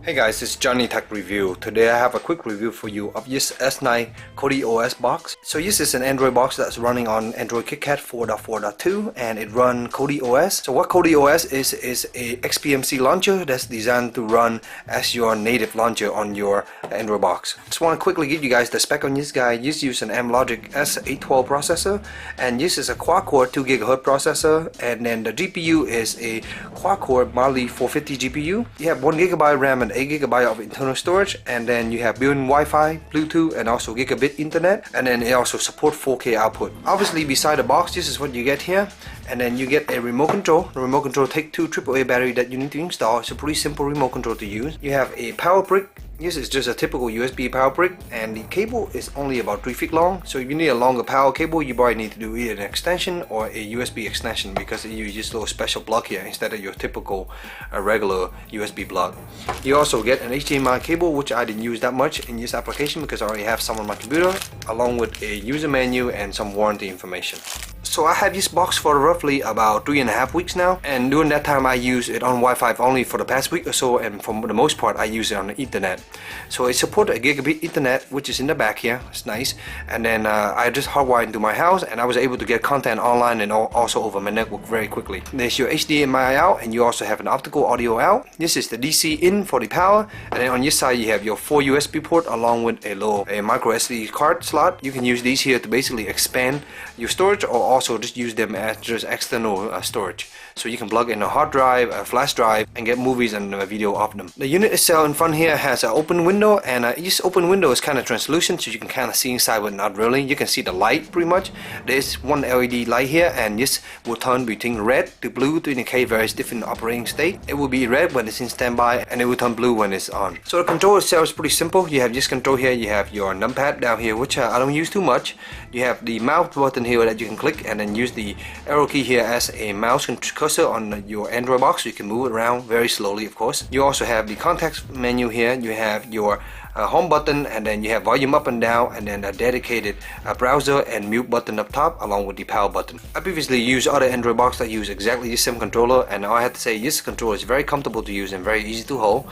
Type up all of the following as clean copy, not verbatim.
Hey guys, it's JohnyTechReview. Today I have a quick review for you of this S9 Kodi OS box. So this is an Android box that's running on Android KitKat 4.4.2 and it runs Kodi OS. So what Kodi OS is a XBMC launcher that's designed to run as your native launcher on your Android box. Just want to quickly give you guys the spec on this guy. This uses an Amlogic S812 processor and this is a quad-core 2GHz processor, and then the GPU is a quad-core Mali 450 GPU. You have 1GB RAM and 8GB of internal storage, and then you have built-in Wi-Fi, Bluetooth, and also gigabit internet, and then it also supports 4K output. Obviously beside the box, this is what you get here, and then you get a remote control. The remote control takes two AAA battery that you need to install. It's a pretty simple remote control to use. You have a power brick. This is just a typical USB power brick, and the cable is only about 3 feet long. So if you need a longer power cable, you probably need to do either an extension or a USB extension, because you use this little special plug here instead of your typical regular USB plug. You also get an HDMI cable, which I didn't use that much in this application because I already have some on my computer, along with a user menu and some warranty information. So I have this box for roughly about 3.5 weeks now, and during that time I use it on Wi-Fi only for the past week or so, and for the most part I use it on the Ethernet. So it supports a gigabit Ethernet, which is in the back here. It's nice. And then I just hardwired into my house, and I was able to get content online and also over my network very quickly. There's your HDMI out, and you also have an optical audio out. This is the DC in for the power, and then on this side you have your 4 USB port along with a micro SD card slot. You can use these here to basically expand your storage, or also just use them as just external storage. So you can plug in a hard drive, a flash drive, and get movies and video off them. The unit itself in front here has an open window, and this open window is kind of translucent, so you can kind of see inside, but not really. You can see the light pretty much. There's one LED light here, and this will turn between red to blue to indicate various different operating state. It will be red when it's in standby, and it will turn blue when it's on. So the control itself is pretty simple. You have this control here, you have your numpad down here, which I don't use too much. You have the mouse button here that you can click, and then use the arrow key here as a mouse cursor on your Android box, so you can move it around very slowly, of course. You also have the context menu here. You have your home button, and then you have volume up and down, and then a dedicated browser and mute button up top, along with the power button. I previously used other Android box that use exactly the same controller, and I have to say this controller is very comfortable to use and very easy to hold.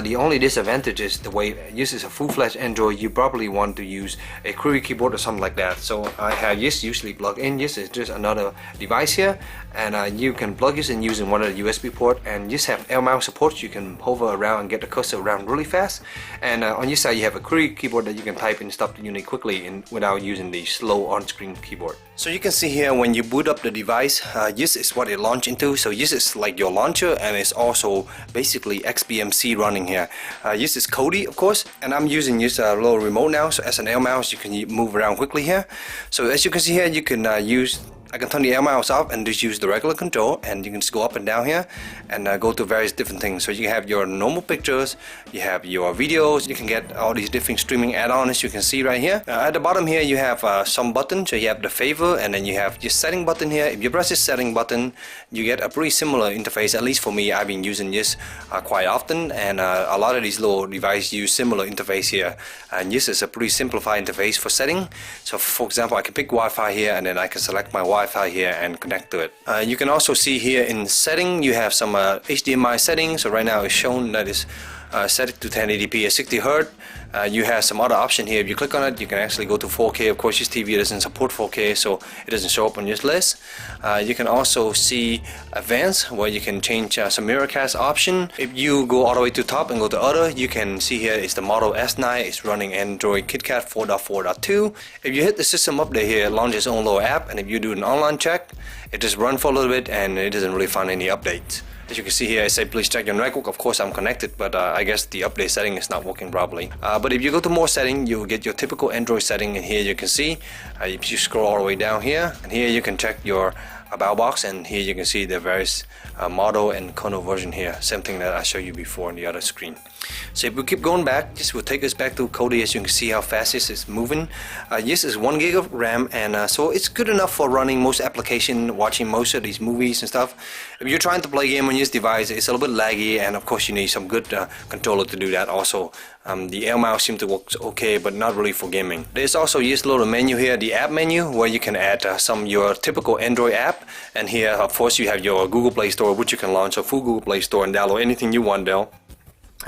The only disadvantage is the way this is a full-fledged Android. You probably want to use a QWERTY keyboard or something like that. So I have this usually plugged in. This is just another device here, and you can plug this in using one of the USB port, and just have L mount support. You can hover around and get the cursor around really fast, and on this side you have a QWERTY keyboard that you can type and stop the unit quickly without using the slow on-screen keyboard. So you can see here when you boot up the device, this is what it launched into. So this is like your launcher, and it's also basically XBMC running here. This is Kodi, of course, and I'm using this little remote now. So as an L mouse, you can move around quickly here. So as you can see here, you can I can turn the L mouse off and just use the regular control, and you can just go up and down here and go to various different things. So you have your normal pictures, you have your videos, you can get all these different streaming add-ons, as you can see right here. At the bottom here you have some buttons. So you have the favor, and then you have this setting button here. If you press this setting button, you get a pretty similar interface. At least for me, I've been using this quite often, and a lot of these little devices use similar interface here. And this is a pretty simplified interface for setting. So for example, I can pick Wi-Fi here, and then I can select my Wi-Fi here and connect to it. You can also see here in setting you have some HDMI settings. So right now it's shown that it's set it to 1080p at 60 Hz. You have some other option here. If you click on it, you can actually go to 4K. Of course, this TV doesn't support 4K, so it doesn't show up on this list. You can also see advanced, where you can change some mirrorcast option. If you go all the way to top and go to other, you can see here is the model S9. It's running Android KitKat 4.4.2. If you hit the system update here, it launches its own little app, and if you do an online check, it just runs for a little bit and it doesn't really find any updates. As you can see here, I say please check your network. Of course I'm connected, but I guess the update setting is not working properly. But if you go to more setting, you'll get your typical Android setting, and here you can see, if you scroll all the way down here, and here you can check your about box, and here you can see the various model and kernel version here. Same thing that I showed you before on the other screen. So if we keep going back, this will take us back to Kodi. As you can see how fast this is moving. This is 1 gig of RAM, and so it's good enough for running most application, watching most of these movies and stuff. If you're trying to play a game on this device, it's a little bit laggy, and of course you need some good controller to do that also. The L mouse seems to work okay, but not really for gaming. There's also this little menu here, the app menu, where you can add some your typical Android app. And here, of course, you have your Google Play Store, which you can launch a full Google Play Store and download anything you want there.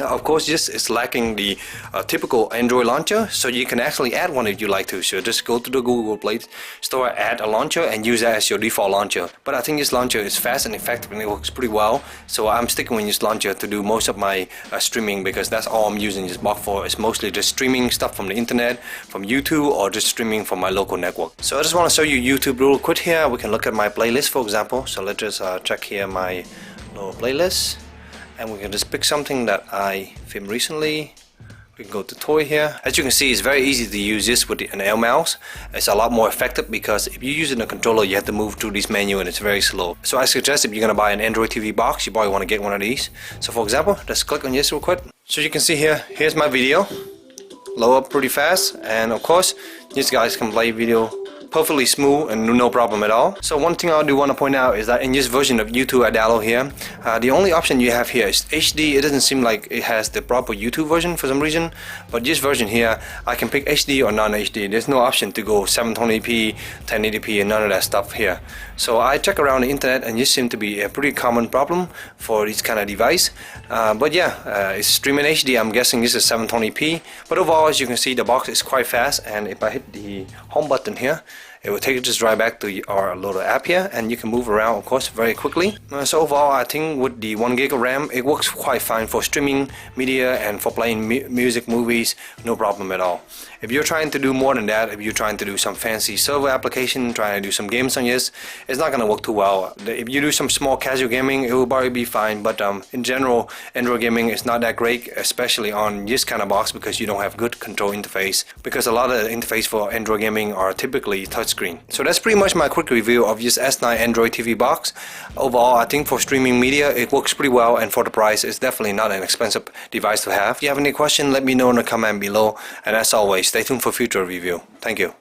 Of course, this is lacking the typical Android launcher, so you can actually add one if you like to. So just go to the Google Play Store, add a launcher, and use that as your default launcher. But I think this launcher is fast and effective, and it works pretty well. So I'm sticking with this launcher to do most of my streaming, because that's all I'm using this box for. It's mostly just streaming stuff from the internet, from YouTube, or just streaming from my local network. So I just want to show you YouTube real quick here. We can look at my playlist, for example. So let's just check here my little playlist. And we can just pick something that I filmed recently. We can go to toy here. As you can see, it's very easy to use this with an L mouse. It's a lot more effective because if you use it in a controller, you have to move through this menu and it's very slow. So I suggest if you're gonna buy an Android TV box, you probably want to get one of these. So for example, let's click on this real quick. So you can see here, here's my video. Load up pretty fast, and of course, these guys can play video perfectly smooth and no problem at all. So one thing I do want to point out is that in this version of YouTube I download here, the only option you have here is HD. It doesn't seem like it has the proper YouTube version for some reason, but this version here I can pick HD or non-HD. There's no option to go 720p, 1080p, and none of that stuff here. So I check around the internet, and this seems to be a pretty common problem for this kind of device. But yeah, it's streaming HD. I'm guessing this is 720p, but overall, as you can see, the box is quite fast, and if I hit the home button here, it will take you just right back to our little app here, and you can move around, of course, very quickly. So overall, I think with the 1 gig of RAM, it works quite fine for streaming media and for playing music, movies, no problem at all. If you're trying to do more than that, if you're trying to do some fancy server application, trying to do some games on this, it's not going to work too well. If you do some small casual gaming, it will probably be fine, but in general, Android gaming is not that great, especially on this kind of box, because you don't have good control interface, because a lot of the interface for Android gaming are typically touchscreen. So that's pretty much my quick review of this S9 Android TV box. Overall, I think for streaming media, it works pretty well, and for the price, it's definitely not an expensive device to have. If you have any question, let me know in the comment below, and as always, stay tuned for future review. Thank you.